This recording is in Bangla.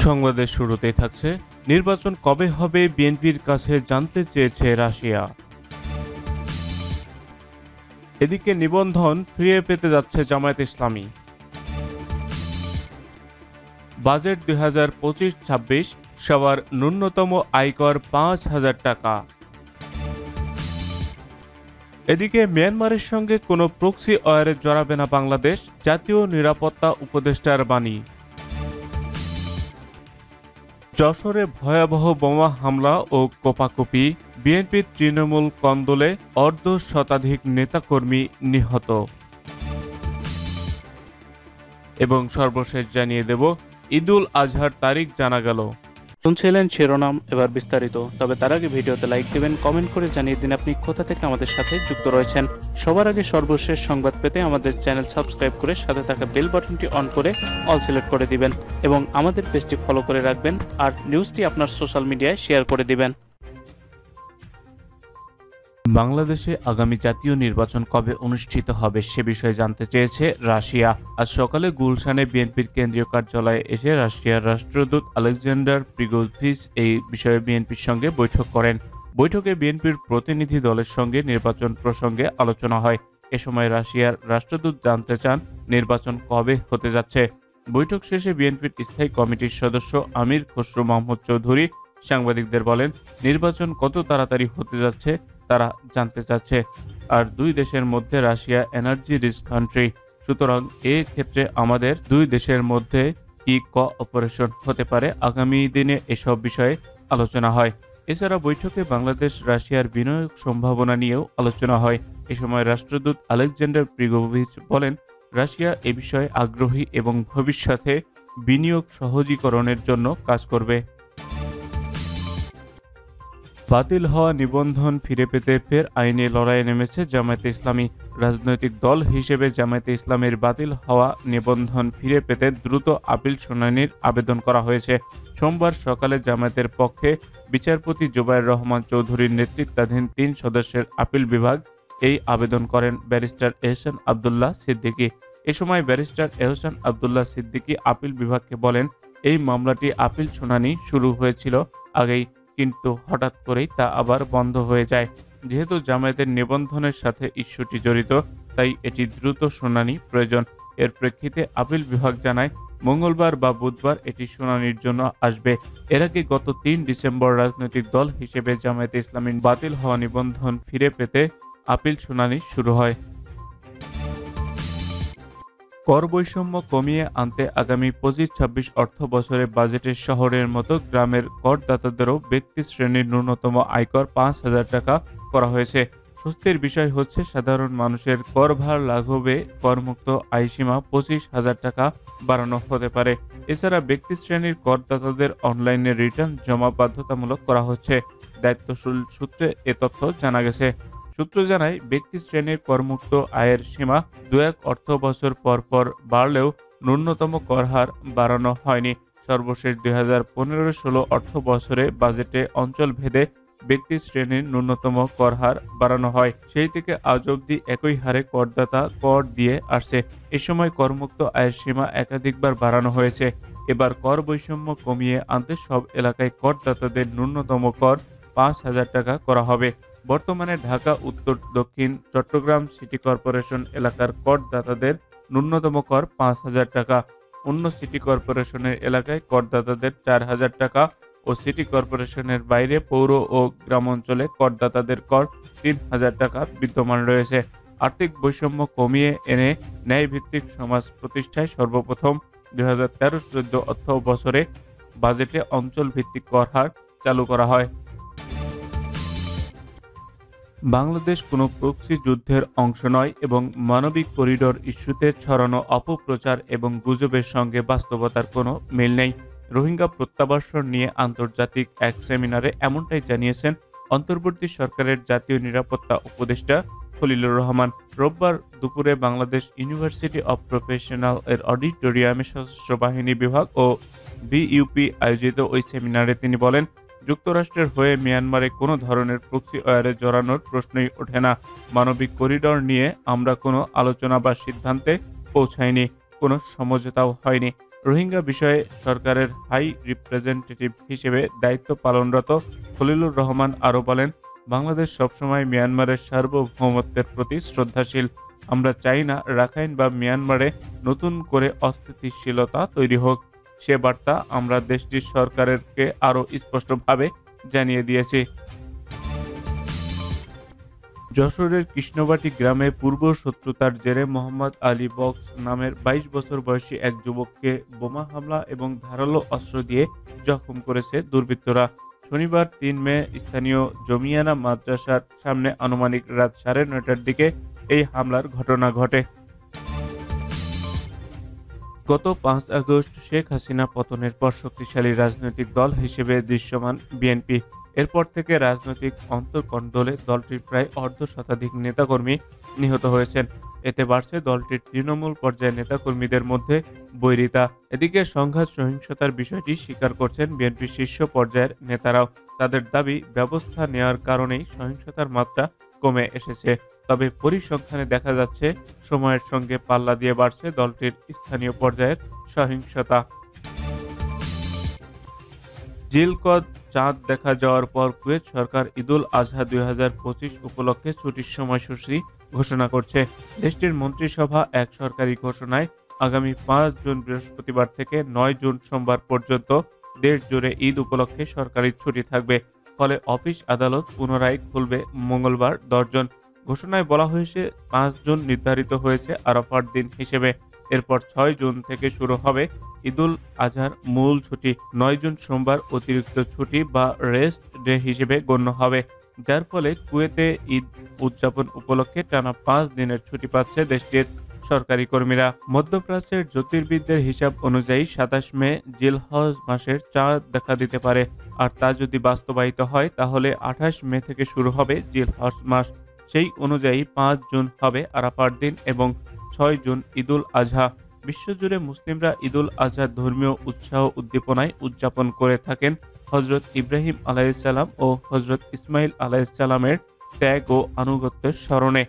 সংবাদের শুরুতেই থাকছে নির্বাচন কবে হবে বিএনপির কাছে জানতে চেয়েছে রাশিয়া। এদিকে নিবন্ধন ফিরিয়ে পেতে যাচ্ছে জামায়াত ইসলামী। বাজেট 2025-26 সবার ন্যূনতম আয়কর 5,000 টাকা। এদিকে মিয়ানমারের সঙ্গে কোনো প্রক্সি ওয়ারে জড়াবে না বাংলাদেশ, জাতীয় নিরাপত্তা উপদেষ্টার বাণী। যশোরে ভয়াবহ বোমা হামলা ও কোপাকুপি, বিএনপির তৃণমূল কন্দলে অর্ধশতাধিক নেতাকর্মী নিহত। এবং সর্বশেষ জানিয়ে দেব ঈদুল আজহার তারিখ জানা গেল। শুনছিলেন শিরোনাম, এবার বিস্তারিত। তবে তার আগে ভিডিওতে লাইক দিবেন, কমেন্ট করে জানিয়ে দিন আপনি কোথা থেকে আমাদের সাথে যুক্ত রয়েছেন। সবার আগে সর্বশেষ সংবাদ পেতে আমাদের চ্যানেল সাবস্ক্রাইব করে সাথে থাকা বেল বাটনটি অন করে অল সিলেক্ট করে দিবেন এবং আমাদের পেজটি ফলো করে রাখবেন আর নিউজটি আপনার সোশ্যাল মিডিয়ায় শেয়ার করে দিবেন। বাংলাদেশে আগামী জাতীয় নির্বাচন কবে অনুষ্ঠিত হবে সে বিষয়ে জানতে চেয়েছে রাশিয়া। আজ সকালে গুলশানে বিএনপির কেন্দ্রীয় কার্যালয়ে এসে রাশিয়ার রাষ্ট্রদূত আলেকজান্ডার প্রিগোভিচ এই বিষয়ে বিএনপির সঙ্গে বৈঠক করেন। বৈঠকে বিএনপির প্রতিনিধি দলের সঙ্গে নির্বাচন প্রসঙ্গে আলোচনা হয়। এ সময় রাশিয়ার রাষ্ট্রদূত জানতে চান নির্বাচন কবে হতে যাচ্ছে। বৈঠক শেষে বিএনপির স্থায়ী কমিটির সদস্য আমির খসরু মাহমুদ চৌধুরী সাংবাদিকদের বলেন, নির্বাচন কত তাড়াতাড়ি হতে যাচ্ছে তারা জানতে চাচ্ছে। আর দুই দেশের মধ্যে রাশিয়া এনার্জি রিচ কান্ট্রি, সুতরাং এ ক্ষেত্রে আমাদের দুই দেশের মধ্যে কি কোঅপারেশন হতে পারে, আগামী দিনে এসব বিষয়ে আলোচনা হয়। এছাড়া বৈঠকে বাংলাদেশ রাশিয়ার বিনিয়োগ সম্ভাবনা নিয়েও আলোচনা হয়। এ সময় রাষ্ট্রদূত আলেকজান্ডার প্রিগোভিচ বলেন, রাশিয়া এ বিষয়ে আগ্রহী এবং ভবিষ্যতে বিনিয়োগ সহজীকরণের জন্য কাজ করবে। বাতিল হওয়া নিবন্ধন ফিরে পেতে ফের আইনি লড়াইয়ে নেমেছে জামায়াতে ইসলামী। রাজনৈতিক দল হিসেবে জামায়াতে ইসলামীর বাতিল হওয়া নিবন্ধন ফিরে পেতে দ্রুত আপিল শুনানির আবেদন করা হয়েছে। সোমবার সকালে জামায়াতের পক্ষে বিচারপতি জুবায়ের রহমান চৌধুরীর নেতৃত্বাধীন 3 সদস্যের আপিল বিভাগ এই আবেদন করেন ব্যারিস্টার এহসান আবদুল্লাহ সিদ্দিকী। এ সময় ব্যারিস্টার এহসান আবদুল্লাহ সিদ্দিকী আপিল বিভাগকে বলেন, এই মামলাটি আপিল শুনানি শুরু হয়েছিল আগেই, কিন্তু হঠাৎ করেই তা আবার বন্ধ হয়ে যায়। যেহেতু জামায়াতের নিবন্ধনের সাথে ইস্যুটি জড়িত, তাই এটি দ্রুত শুনানি প্রয়োজন। এর প্রেক্ষিতে আপিল বিভাগ জানায় মঙ্গলবার বা বুধবার এটি শুনানির জন্য আসবে। এর আগে গত 3 ডিসেম্বর রাজনৈতিক দল হিসেবে জামায়াতে ইসলামীর বাতিল হওয়া নিবন্ধন ফিরে পেতে আপিল শুনানি শুরু হয়। কর বৈষম্য কমিয়ে আনতে আগামী 25-26 অর্থ বছরে বাজেটে শহরের মতো গ্রামের করদাতাদেরও ব্যক্তি শ্রেণীর ন্যূনতম আয়কর 5,000 টাকা করা হয়েছে। স্বস্তির বিষয় হচ্ছে সাধারণ মানুষের করভার লাঘবে করমুক্ত আয়সীমা 25,000 টাকা বাড়ানো হতে পারে। এছাড়া ব্যক্তি শ্রেণীর করদাতাদের অনলাইনে রিটার্ন জমা বাধ্যতামূলক করা হচ্ছে। দায়িত্বশীল সূত্রে এ তথ্য জানা গেছে। সূত্র জানায়, ব্যক্তি শ্রেণীর করমুক্ত আয়ের সীমা 2-1 অর্থ বছর পর পর বাড়লেও ন্যূনতম কর হার বাড়ানো হয়নি। সর্বশেষ 2015-16 অর্থ বছরে বাজেটে অঞ্চল ভেদে ব্যক্তি শ্রেণীর ন্যূনতম কর হার বাড়ানো হয়। সেই থেকে আজ অবধি একই হারে করদাতা কর দিয়ে আসছে। এ সময় করমুক্ত আয়ের সীমা একাধিকবার বাড়ানো হয়েছে। এবার কর বৈষম্য কমিয়ে আনতে সব এলাকায় করদাতাদের ন্যূনতম কর 5,000 টাকা করা হবে। বর্তমানে ঢাকা উত্তর, দক্ষিণ, চট্টগ্রাম সিটি কর্পোরেশন এলাকার করদাতাদের ন্যূনতম কর 5,000 টাকা। অন্য সিটি কর্পোরেশনের এলাকায় করদাতাদের 4,000 টাকা ও সিটি কর্পোরেশনের বাইরে পৌর ও গ্রামাঞ্চলে করদাতাদের কর 3,000 টাকা বিদ্যমান রয়েছে। আর্থিক বৈষম্য কমিয়ে এনে ন্যায়ভিত্তিক সমাজ প্রতিষ্ঠায় সর্বপ্রথম 2013-14 অর্থ বছরে বাজেটে অঞ্চল ভিত্তিক কর হার চালু করা হয়। বাংলাদেশ কোনো প্রক্সি যুদ্ধের অংশ নয় এবং মানবিক করিডোর ইস্যুতে ছড়ানো অপপ্রচার এবং গুজবের সঙ্গে বাস্তবতার কোনো মিল নেই। রোহিঙ্গা প্রত্যাবাসন নিয়ে আন্তর্জাতিক এক সেমিনারে এমনটাই জানিয়েছেন অন্তর্বর্তী সরকারের জাতীয় নিরাপত্তা উপদেষ্টা খলিলুর রহমান। রোববার দুপুরে বাংলাদেশ ইউনিভার্সিটি অব প্রফেশনাল এর অডিটোরিয়ামে সশস্ত্র বাহিনী বিভাগ ও বিইউপি আয়োজিত ওই সেমিনারে তিনি বলেন, যুক্তরাষ্ট্রের হয়ে মিয়ানমারে কোনো ধরনের প্রক্সি ওয়ারে জড়ানোর প্রশ্নই ওঠে না। মানবিক করিডোর নিয়ে আমরা কোনো আলোচনা বা সিদ্ধান্তে পৌঁছাইনি, কোনো সমঝোতাও হয়নি। রোহিঙ্গা বিষয়ে সরকারের হাই রিপ্রেজেন্টেটিভ হিসেবে দায়িত্ব পালনরত খলিলুর রহমান আরও বলেন, বাংলাদেশ সবসময় মিয়ানমারের সার্বভৌমত্বের প্রতি শ্রদ্ধাশীল। আমরা চাই না রাখাইন বা মিয়ানমারে নতুন করে অস্থিতিশীলতা তৈরি হোক। সে বার্তা আমরা দেশটির সরকারকে আরও স্পষ্টভাবে জানিয়ে দিয়েছি। যশোরের কৃষ্ণবাটি গ্রামে পূর্ব শত্রুতার জেরে মোহাম্মদ আলী বক্স নামের ২২ বছর বয়সী এক যুবককে বোমা হামলা এবং ধারালো অস্ত্র দিয়ে জখম করেছে দুর্বৃত্তরা। শনিবার ৩ মে স্থানীয় জমিয়ানা মাদ্রাসার সামনে আনুমানিক রাত ৯:৩০টার দিকে এই হামলার ঘটনা ঘটে। গত ৫ আগস্ট শেখ হাসিনা পতনের পর শক্তিশালী রাজনৈতিক দল হিসেবে দৃশ্যমান বিএনপি। এরপর থেকে রাজনৈতিক অন্তর্কন্দলে দলটির প্রায় অর্ধশতাধিক নেতাকর্মী নিহত হয়েছেন। এতে বাড়ছে দলটির তৃণমূল পর্যায়ের নেতাকর্মীদের মধ্যে বৈরিতা। এদিকে সংঘাত সহিংসতার বিষয়টি স্বীকার করছেন বিএনপির শীর্ষ পর্যায়ের নেতারাও। তাদের দাবি, ব্যবস্থা নেওয়ার কারণেই সহিংসতার মাত্রা কমে এসেছে। তবে পরিসংখ্যানে দেখা যাচ্ছে সময়ের সঙ্গে পাল্লা দিয়ে বাড়ছে দলটির স্থানীয় পর্যায়ের সহিংসতা। জিলকদ চাঁদ দেখা যাওয়ার পর কুয়েত সরকার ঈদুল আজহা ২০২৫ উপলক্ষে ছুটির সময়সূচি ঘোষণা করছে। দেশটির মন্ত্রিসভা এক সরকারি ঘোষণায় আগামী ৫ জুন বৃহস্পতিবার থেকে ৯ জুন সোমবার পর্যন্ত দেশ জুড়ে ঈদ উপলক্ষে সরকারি ছুটি থাকবে। ফলে অফিস আদালত পুনরায় খুলবে মঙ্গলবার ১০ জুন। ঘোষণায় বলা হয়েছে ৫ জুন নির্ধারিত হয়েছে আরাফার দিন হিসেবে। এরপর ৬ জুন থেকে শুরু হবে ঈদুল আজহার মূল ছুটি। ৯ জুন সোমবার অতিরিক্ত ছুটি বা রেস্ট ডে হিসেবে গণ্য হবে, যার ফলে কুয়েতে ঈদ উদযাপন উপলক্ষে টানা ৫ দিনের ছুটি পাচ্ছে দেশটির সরকারি কর্মীরা। মধ্যপ্রাচ্যের জ্যোতির্বিদদের হিসাব অনুযায়ী ২৭ মে জিলহজ মাসের চাঁদ দেখা দিতে পারে। আর তা যদি বাস্তবায়িত হয় তাহলে ২৮ মে থেকে শুরু হবে জিলহজ মাস। সেই অনুযায়ী ৫ জুন হবে আরাফার দিন এবং ৬ জুন ঈদুল আজহা। বিশ্বজুড়ে মুসলিমরা ঈদুল আজহা ধর্মীয় উৎসাহ উদ্দীপনায় উদযাপন করে থাকেন হযরত ইব্রাহিম আলাইহিস সালাম ও হযরত ইসমাইল আলাইহিস সালামের ত্যাগ ও আনুগত্যের স্মরণে।